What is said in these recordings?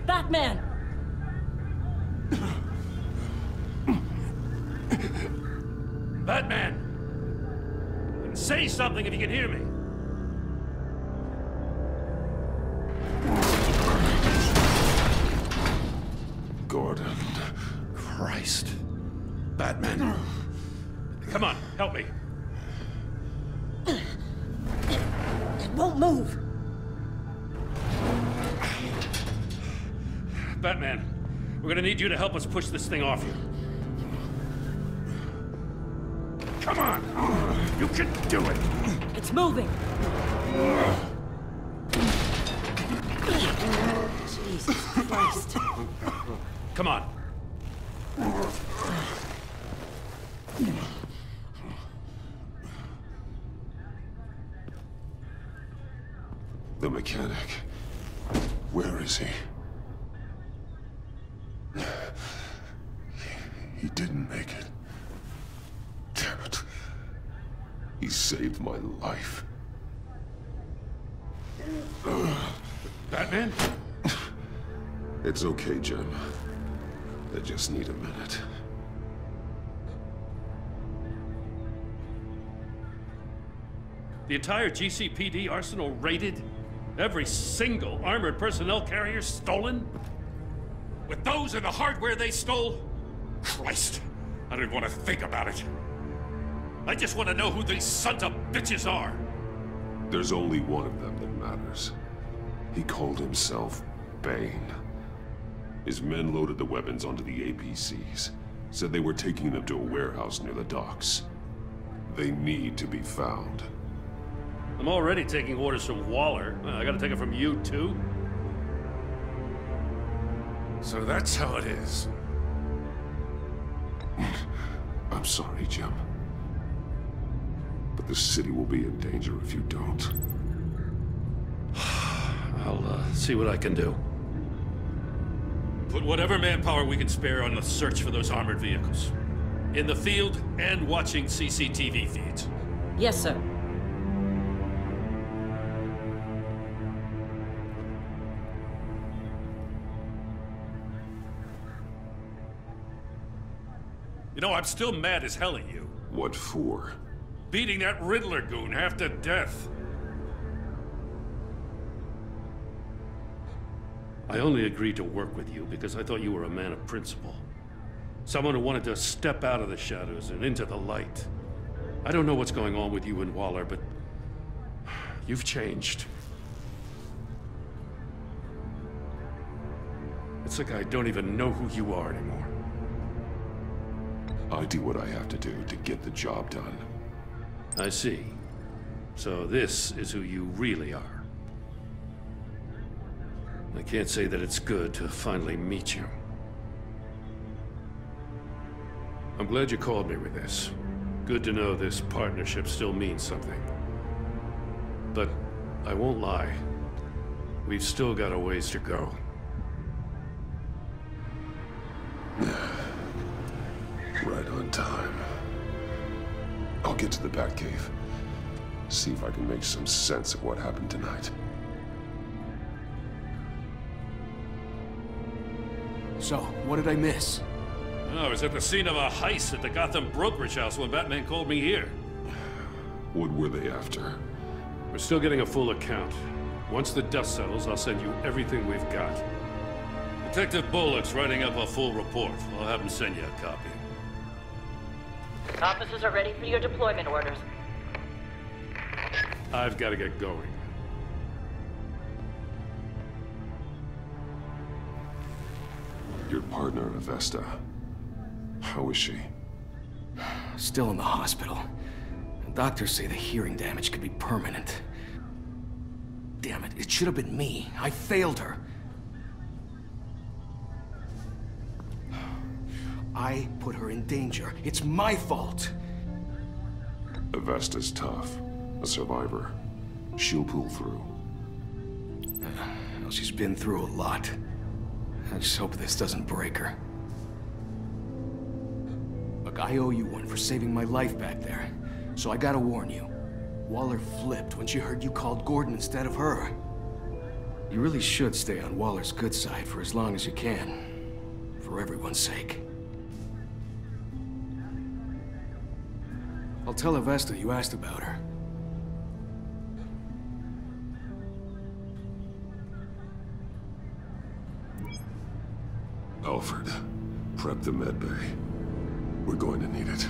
Batman! Batman! Say something if you can hear me. Gordon. Christ. Batman. Come on, help me. It won't move! Batman, we're gonna need you to help us push this thing off you. Come on! You can do it! It's moving! Jesus Christ. Come on. The mechanic. Where is he? He didn't make it. Damn it. He saved my life. Batman? It's okay, Jim. I just need a minute. The entire GCPD arsenal raided? Every single armored personnel carrier stolen? With those and the hardware they stole? Christ, I don't want to think about it. I just want to know who these sons of bitches are. There's only one of them that matters. He called himself Bane. His men loaded the weapons onto the APCs. Said they were taking them to a warehouse near the docks. They need to be found. I'm already taking orders from Waller. I gotta take it from you, too? So that's how it is. I'm sorry, Jim. But the city will be in danger if you don't. I'll see what I can do. Put whatever manpower we can spare on the search for those armored vehicles. In the field and watching CCTV feeds. Yes, sir. You know, I'm still mad as hell at you. What for? Beating that Riddler goon half to death. I only agreed to work with you because I thought you were a man of principle. Someone who wanted to step out of the shadows and into the light. I don't know what's going on with you and Waller, but you've changed. It's like I don't even know who you are anymore. I do what I have to do to get the job done. I see. So this is who you really are. I can't say that it's good to finally meet you. I'm glad you called me with this. Good to know this partnership still means something. But I won't lie. We've still got a ways to go. Right on time. I'll get to the Batcave. See if I can make some sense of what happened tonight. So, what did I miss? I was at the scene of a heist at the Gotham brokerage house when Batman called me here. What were they after? We're still getting a full account. Once the dust settles, I'll send you everything we've got. Detective Bullock's writing up a full report. I'll have him send you a copy. Officers are ready for your deployment orders. I've got to get going. Your partner, Avesta. How is she? Still in the hospital. Doctors say the hearing damage could be permanent. Damn it, it should have been me. I failed her. I put her in danger. It's my fault. Avesta's tough. A survivor. She'll pull through. Well, she's been through a lot. I just hope this doesn't break her. Look, I owe you one for saving my life back there. So I gotta warn you. Waller flipped when she heard you called Gordon instead of her. You really should stay on Waller's good side for as long as you can. For everyone's sake. I'll tell Avesta you asked about her. Alfred, prep the med bay. We're going to need it.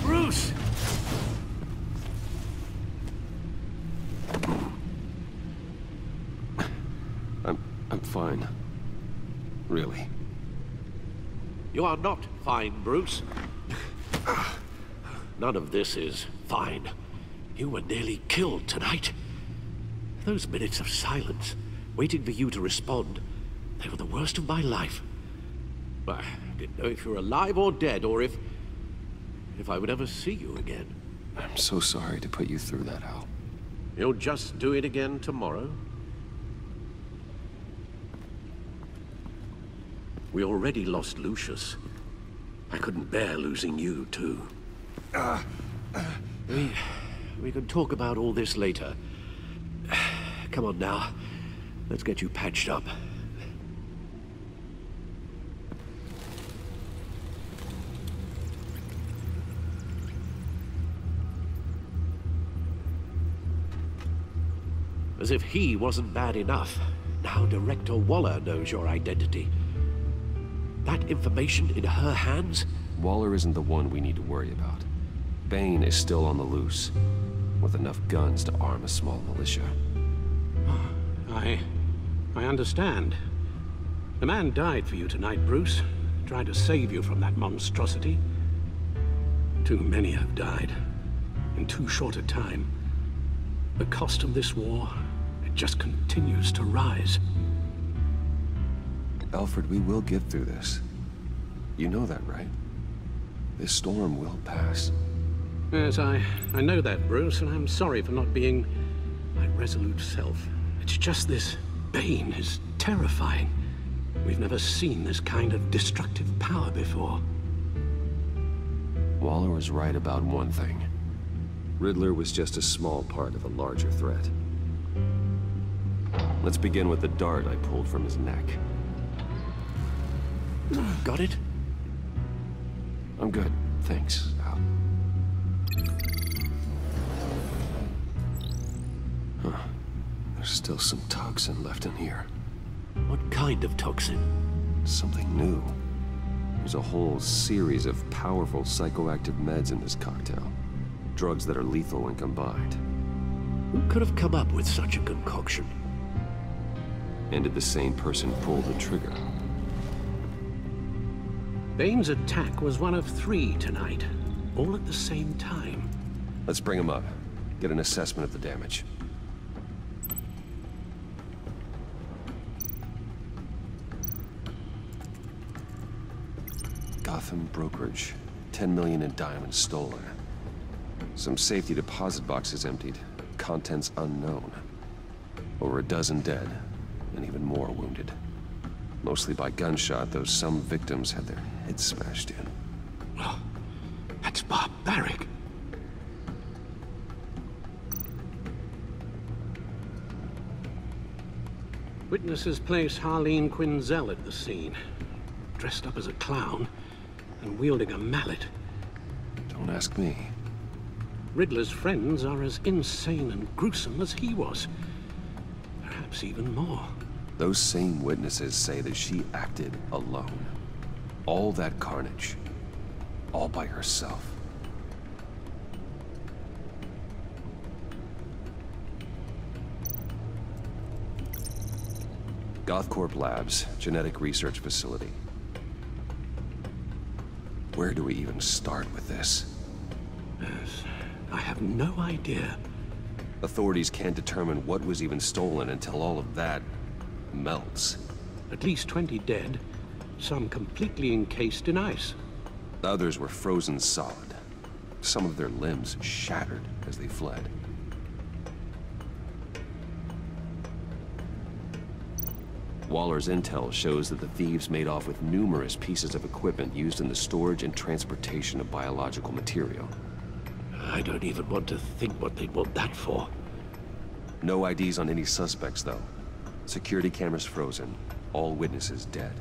Bruce! I'm fine. Really. You are not fine, Bruce. None of this is fine. You were nearly killed tonight. Those minutes of silence, waiting for you to respond, they were the worst of my life. I didn't know if you were alive or dead, or if I would ever see you again. I'm so sorry to put you through that, Al. You'll just do it again tomorrow? We already lost Lucius. I couldn't bear losing you, too. We can talk about all this later. Come on now. Let's get you patched up. As if he wasn't bad enough, now Director Waller knows your identity. That information in her hands? Waller isn't the one we need to worry about. Bane is still on the loose, with enough guns to arm a small militia. I understand. The man died for you tonight, Bruce. Tried to save you from that monstrosity. Too many have died, in too short a time. The cost of this war, it just continues to rise. Alfred, we will get through this. You know that, right? This storm will pass. Yes, I know that, Bruce, and I'm sorry for not being my resolute self. It's just this Bane is terrifying. We've never seen this kind of destructive power before. Waller was right about one thing. Riddler was just a small part of a larger threat. Let's begin with the dart I pulled from his neck. Got it? I'm good, thanks, Al. Huh. There's still some toxin left in here. What kind of toxin? Something new. There's a whole series of powerful psychoactive meds in this cocktail. Drugs that are lethal when combined. Who could have come up with such a concoction? And did the same person pull the trigger? Bane's attack was one of 3 tonight, all at the same time. Let's bring him up. Get an assessment of the damage. Gotham Brokerage. 10 million in diamonds stolen. Some safety deposit boxes emptied. Contents unknown. Over a dozen dead, and even more wounded. Mostly by gunshot, though some victims had their heads smashed in. Oh, that's barbaric. Witnesses place Harleen Quinzel at the scene, dressed up as a clown and wielding a mallet. Don't ask me. Riddler's friends are as insane and gruesome as he was. Perhaps even more. Those same witnesses say that she acted alone. All that carnage. All by herself. Gothcorp Labs, genetic research facility. Where do we even start with this? Yes, I have no idea. Authorities can't determine what was even stolen until all of that melts. At least 20 dead, some completely encased in ice. Others were frozen solid. Some of their limbs shattered as they fled. Waller's intel shows that the thieves made off with numerous pieces of equipment used in the storage and transportation of biological material. I don't even want to think what they'd want that for. No IDs on any suspects, though. Security cameras frozen. All witnesses dead.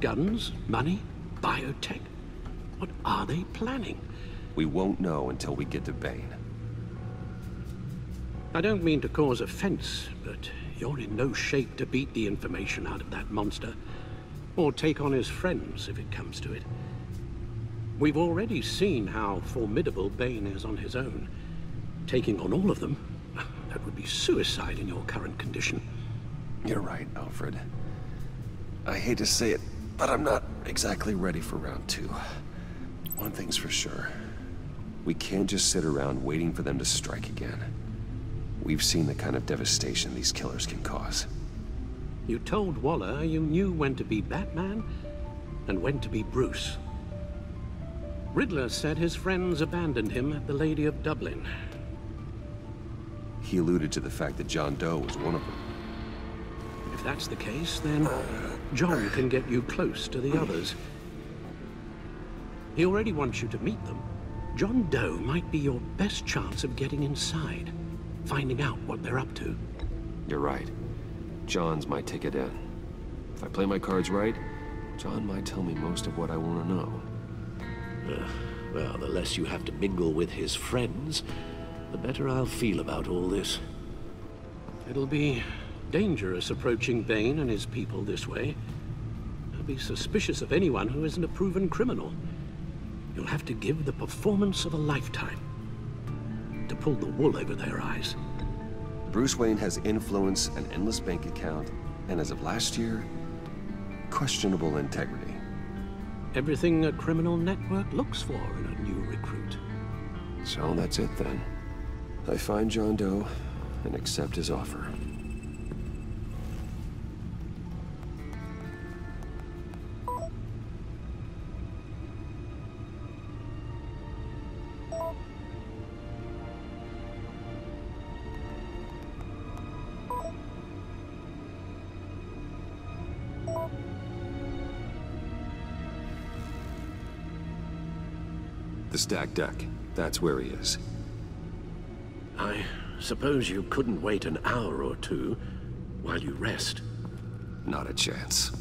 Guns, money, biotech. What are they planning? We won't know until we get to Bane. I don't mean to cause offense, but you're in no shape to beat the information out of that monster, or take on his friends if it comes to it. We've already seen how formidable Bane is on his own. Taking on all of them, that would be suicide in your current condition. You're right, Alfred. I hate to say it, but I'm not exactly ready for round 2. One thing's for sure. We can't just sit around waiting for them to strike again. We've seen the kind of devastation these killers can cause. You told Waller you knew when to be Batman and when to be Bruce. Riddler said his friends abandoned him at the Lady of Dublin. He alluded to the fact that John Doe was one of them. If that's the case, then John can get you close to the others. He already wants you to meet them. John Doe might be your best chance of getting inside, finding out what they're up to. You're right. John's my ticket in. If I play my cards right, John might tell me most of what I want to know. Well, the less you have to mingle with his friends, the better I'll feel about all this. It'll be dangerous approaching Bane and his people this way. They'll be suspicious of anyone who isn't a proven criminal. You'll have to give the performance of a lifetime to pull the wool over their eyes. Bruce Wayne has influence, an endless bank account, and as of last year, questionable integrity. Everything a criminal network looks for in a new recruit. So that's it then. I find John Doe and accept his offer. The stacked deck. That's where he is. I suppose you couldn't wait an hour or two while you rest. Not a chance.